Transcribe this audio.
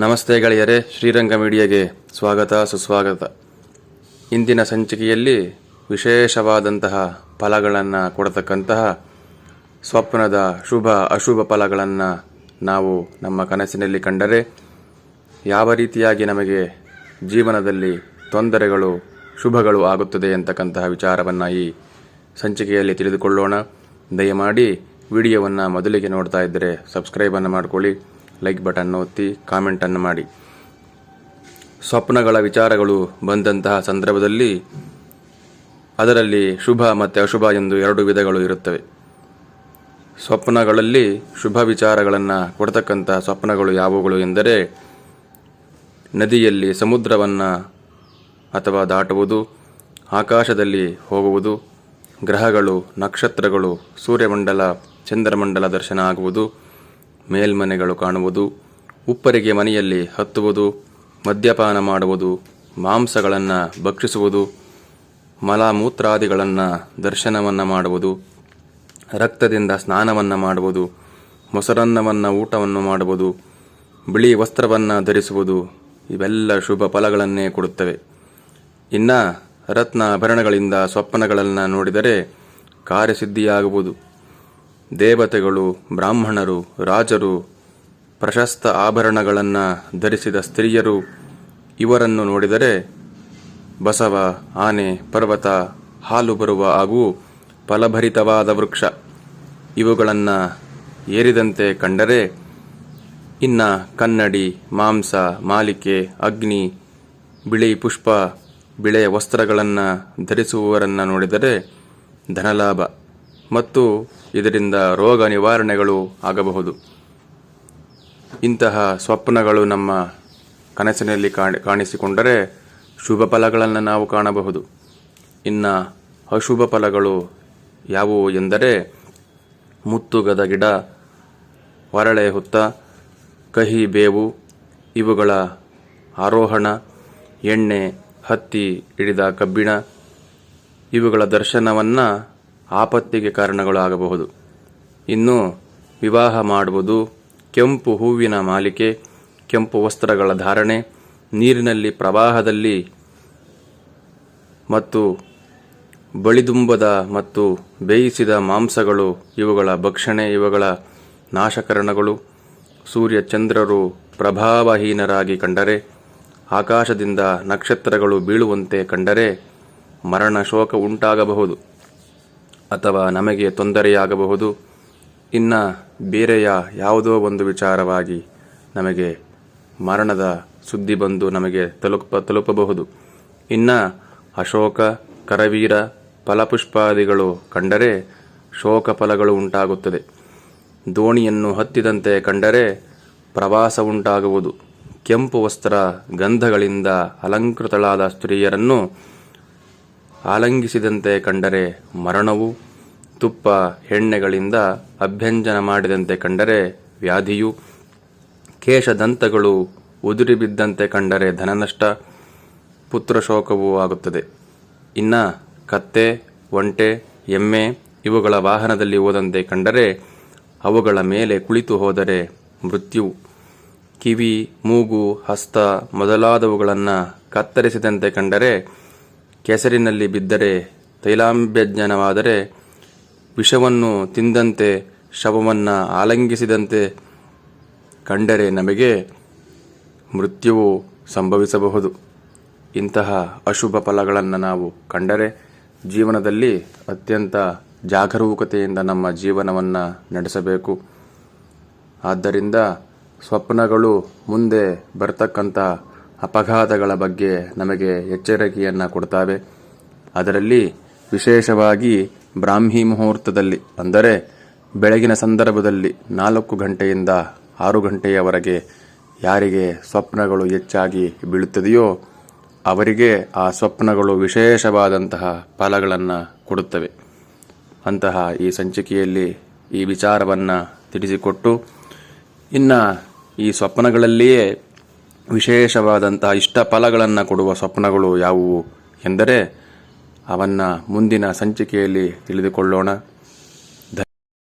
ನಮಸ್ತೆ ಗೆಳೆಯರೇ, ಶ್ರೀರಂಗ ಮೀಡಿಯಾಗೆ ಸ್ವಾಗತ ಸುಸ್ವಾಗತ. ಇಂದಿನ ಸಂಚಿಕೆಯಲ್ಲಿ ವಿಶೇಷವಾದಂತಹ ಫಲಗಳನ್ನು ಕೊಡತಕ್ಕಂತಹ ಸ್ವಪ್ನದ ಶುಭ ಅಶುಭ ಫಲಗಳನ್ನು ನಾವು ನಮ್ಮ ಕನಸಿನಲ್ಲಿ ಕಂಡರೆ ಯಾವ ರೀತಿಯಾಗಿ ನಮಗೆ ಜೀವನದಲ್ಲಿ ತೊಂದರೆಗಳು ಶುಭಗಳು ಆಗುತ್ತದೆ ಅಂತಕ್ಕಂತಹ ವಿಚಾರವನ್ನು ಈ ಸಂಚಿಕೆಯಲ್ಲಿ ತಿಳಿದುಕೊಳ್ಳೋಣ. ದಯಮಾಡಿ ವಿಡಿಯೋವನ್ನು ಮೊದಲಿಗೆ ನೋಡ್ತಾ ಇದ್ದರೆ ಸಬ್ಸ್ಕ್ರೈಬನ್ನು ಮಾಡಿಕೊಳ್ಳಿ, ಲೈಕ್ ಬಟನ್ ಒತ್ತಿ, ಕಾಮೆಂಟನ್ನು ಮಾಡಿ. ಸ್ವಪ್ನಗಳ ವಿಚಾರಗಳು ಬಂದಂತಹ ಸಂದರ್ಭದಲ್ಲಿ ಅದರಲ್ಲಿ ಶುಭ ಮತ್ತು ಅಶುಭ ಎಂದು ಎರಡು ವಿಧಗಳು ಇರುತ್ತವೆ. ಸ್ವಪ್ನಗಳಲ್ಲಿ ಶುಭ ವಿಚಾರಗಳನ್ನು ಕೊಡ್ತಕ್ಕಂಥ ಸ್ವಪ್ನಗಳು ಯಾವುಗಳು ಎಂದರೆ ನದಿಯಲ್ಲಿ ಸಮುದ್ರವನ್ನು ಅಥವಾ ದಾಟುವುದು, ಆಕಾಶದಲ್ಲಿ ಹೋಗುವುದು, ಗ್ರಹಗಳು, ನಕ್ಷತ್ರಗಳು, ಸೂರ್ಯಮಂಡಲ, ಚಂದ್ರಮಂಡಲ ದರ್ಶನ ಆಗುವುದು, ಮೇಲ್ಮನೆಗಳು ಕಾಣುವುದು, ಉಪ್ಪರಿಗೆ ಮನೆಯಲ್ಲಿ ಹತ್ತುವುದು, ಮದ್ಯಪಾನ ಮಾಡುವುದು, ಮಾಂಸಗಳನ್ನು ಭಕ್ಷಿಸುವುದು, ಮಲಮೂತ್ರಾದಿಗಳನ್ನು ದರ್ಶನವನ್ನು ಮಾಡುವುದು, ರಕ್ತದಿಂದ ಸ್ನಾನವನ್ನು ಮಾಡುವುದು, ಮೊಸರನ್ನವನ್ನು ಊಟವನ್ನು ಮಾಡುವುದು, ಬಿಳಿ ವಸ್ತ್ರವನ್ನು ಧರಿಸುವುದು, ಇವೆಲ್ಲ ಶುಭ ಫಲಗಳನ್ನೇ ಕೊಡುತ್ತವೆ. ಇನ್ನು ರತ್ನ ಆಭರಣಗಳಿಂದ ಸ್ವಪ್ನಗಳನ್ನು ನೋಡಿದರೆ ಕಾರ್ಯಸಿದ್ಧಿಯಾಗುವುದು. ದೇವತೆಗಳು, ಬ್ರಾಹ್ಮಣರು, ರಾಜರು, ಪ್ರಶಸ್ತ ಆಭರಣಗಳನ್ನು ಧರಿಸಿದ ಸ್ತ್ರೀಯರು ಇವರನ್ನು ನೋಡಿದರೆ ಬಸವ, ಆನೆ, ಪರ್ವತ, ಹಾಲು ಬರುವ ಹಾಗೂ ಫಲಭರಿತವಾದ ವೃಕ್ಷ ಇವುಗಳನ್ನು ಏರಿದಂತೆ ಕಂಡರೆ, ಇನ್ನು ಕನ್ನಡಿ, ಮಾಂಸ, ಮಾಲಿಕೆ, ಅಗ್ನಿ, ಬಿಳಿ ಪುಷ್ಪ, ಬಿಳೆಯ ವಸ್ತ್ರಗಳನ್ನು ಧರಿಸುವವರನ್ನು ನೋಡಿದರೆ ಧನಲಾಭ ಮತ್ತು ಇದರಿಂದ ರೋಗ ನಿವಾರಣೆಗಳು ಆಗಬಹುದು. ಇಂತಹ ಸ್ವಪ್ನಗಳು ನಮ್ಮ ಕನಸಿನಲ್ಲಿ ಕಾಣಿಸಿಕೊಂಡರೆ ಶುಭ ಫಲಗಳನ್ನು ನಾವು ಕಾಣಬಹುದು. ಇನ್ನು ಅಶುಭ ಫಲಗಳು ಯಾವುವು ಎಂದರೆ ಮುತ್ತುಗದ ಗಿಡ, ಹೊರಳೆ ಹುತ್ತ, ಕಹಿ ಬೇವು ಇವುಗಳ ಆರೋಹಣ, ಎಣ್ಣೆ, ಹತ್ತಿ ಹಿಡಿದ ಕಬ್ಬಿಣ ಇವುಗಳ ದರ್ಶನವನ್ನು ಆಪತ್ತಿಗೆ ಕಾರಣಗಳಾಗಬಹುದು. ಇನ್ನು ವಿವಾಹ ಮಾಡುವುದು, ಕೆಂಪು ಹೂವಿನ ಮಾಲಿಕೆ, ಕೆಂಪು ವಸ್ತ್ರಗಳ ಧಾರಣೆ, ನೀರಿನಲ್ಲಿ ಪ್ರವಾಹದಲ್ಲಿ ಮತ್ತು ಬಳಿದುಂಬದ ಮತ್ತು ಬೇಯಿಸಿದ ಮಾಂಸಗಳು ಇವುಗಳ ಭಕ್ಷಣೆ, ಇವುಗಳ ನಾಶಕರಣಗಳು, ಸೂರ್ಯ ಚಂದ್ರರು ಪ್ರಭಾವಹೀನರಾಗಿ ಕಂಡರೆ, ಆಕಾಶದಿಂದ ನಕ್ಷತ್ರಗಳು ಬೀಳುವಂತೆ ಕಂಡರೆ ಮರಣ ಶೋಕ ಉಂಟಾಗಬಹುದು ಅಥವಾ ನಮಗೆ ತೊಂದರೆಯಾಗಬಹುದು. ಇನ್ನು ಬೇರೆಯ ಯಾವುದೋ ಒಂದು ವಿಚಾರವಾಗಿ ನಮಗೆ ಮರಣದ ಸುದ್ದಿ ಬಂದು ನಮಗೆ ತಲುಪಬಹುದು. ಇನ್ನು ಅಶೋಕ, ಕರವೀರ, ಫಲಪುಷ್ಪಾದಿಗಳು ಕಂಡರೆ ಶೋಕ ಫಲಗಳು ಉಂಟಾಗುತ್ತದೆ. ದೋಣಿಯನ್ನು ಹತ್ತಿದಂತೆ ಕಂಡರೆ ಪ್ರವಾಸ ಉಂಟಾಗುವುದು. ಕೆಂಪು ವಸ್ತ್ರ, ಗಂಧಗಳಿಂದ ಅಲಂಕೃತಳಾದ ಸ್ತ್ರೀಯರನ್ನು ಆಲಂಗಿಸಿದಂತೆ ಕಂಡರೆ ಮರಣವು, ತುಪ್ಪ, ಎಣ್ಣೆಗಳಿಂದ ಅಭ್ಯಂಜನ ಮಾಡಿದಂತೆ ಕಂಡರೆ ವ್ಯಾಧಿಯು, ಕೇಶದಂತಗಳು ಉದುರಿ ಬಿದ್ದಂತೆ ಕಂಡರೆ ಧನನಷ್ಟ, ಪುತ್ರಶೋಕವೂ ಆಗುತ್ತದೆ. ಇನ್ನು ಕತ್ತೆ, ಒಂಟೆ, ಎಮ್ಮೆ ಇವುಗಳ ವಾಹನದಲ್ಲಿ ಹೋದಂತೆ ಕಂಡರೆ ಅವುಗಳ ಮೇಲೆ ಕುಳಿತು ಹೋದರೆ ಮೃತ್ಯುವು, ಕಿವಿ, ಮೂಗು, ಹಸ್ತ ಮೊದಲಾದವುಗಳನ್ನು ಕತ್ತರಿಸಿದಂತೆ ಕಂಡರೆ, ಕೆಸರಿನಲ್ಲಿ ಬಿದ್ದರೆ, ತೈಲಾಭ್ಯಂಜನವಾದರೆ, ವಿಷವನ್ನು ತಿಂದಂತೆ ಶವವನ್ನು ಆಲಂಗಿಸಿದಂತೆ ಕಂಡರೆ ನಮಗೆ ಮೃತ್ಯುವು ಸಂಭವಿಸಬಹುದು. ಇಂತಹ ಅಶುಭ ಫಲಗಳನ್ನು ನಾವು ಕಂಡರೆ ಜೀವನದಲ್ಲಿ ಅತ್ಯಂತ ಜಾಗರೂಕತೆಯಿಂದ ನಮ್ಮ ಜೀವನವನ್ನು ನಡೆಸಬೇಕು. ಆದ್ದರಿಂದ ಸ್ವಪ್ನಗಳು ಮುಂದೆ ಬರ್ತಕ್ಕಂಥ ಅಪಘಾತಗಳ ಬಗ್ಗೆ ನಮಗೆ ಎಚ್ಚರಿಕೆಯನ್ನು ಕೊಡ್ತವೆ. ಅದರಲ್ಲಿ ವಿಶೇಷವಾಗಿ ಬ್ರಾಹ್ಮಿ ಮುಹೂರ್ತದಲ್ಲಿ ಅಂದರೆ ಬೆಳಗಿನ ಸಂದರ್ಭದಲ್ಲಿ 4 ಗಂಟೆಯಿಂದ 6 ಗಂಟೆಯವರೆಗೆ ಯಾರಿಗೆ ಸ್ವಪ್ನಗಳು ಹೆಚ್ಚಾಗಿ ಬೀಳುತ್ತದೆಯೋ ಅವರಿಗೆ ಆ ಸ್ವಪ್ನಗಳು ವಿಶೇಷವಾದಂತಹ ಫಲಗಳನ್ನು ಕೊಡುತ್ತವೆ. ಅಂತಹ ಈ ಸಂಚಿಕೆಯಲ್ಲಿ ಈ ವಿಚಾರವನ್ನು ತಿಳಿಸಿಕೊಟ್ಟು, ಇನ್ನು ಈ ಸ್ವಪ್ನಗಳಲ್ಲಿಯೇ ವಿಶೇಷವಾದಂತಹ ಇಷ್ಟ ಫಲಗಳನ್ನು ಕೊಡುವ ಸ್ವಪ್ನಗಳು ಯಾವುವು ಎಂದರೆ ಅವನ್ನು ಮುಂದಿನ ಸಂಚಿಕೆಯಲ್ಲಿ ತಿಳಿದುಕೊಳ್ಳೋಣ.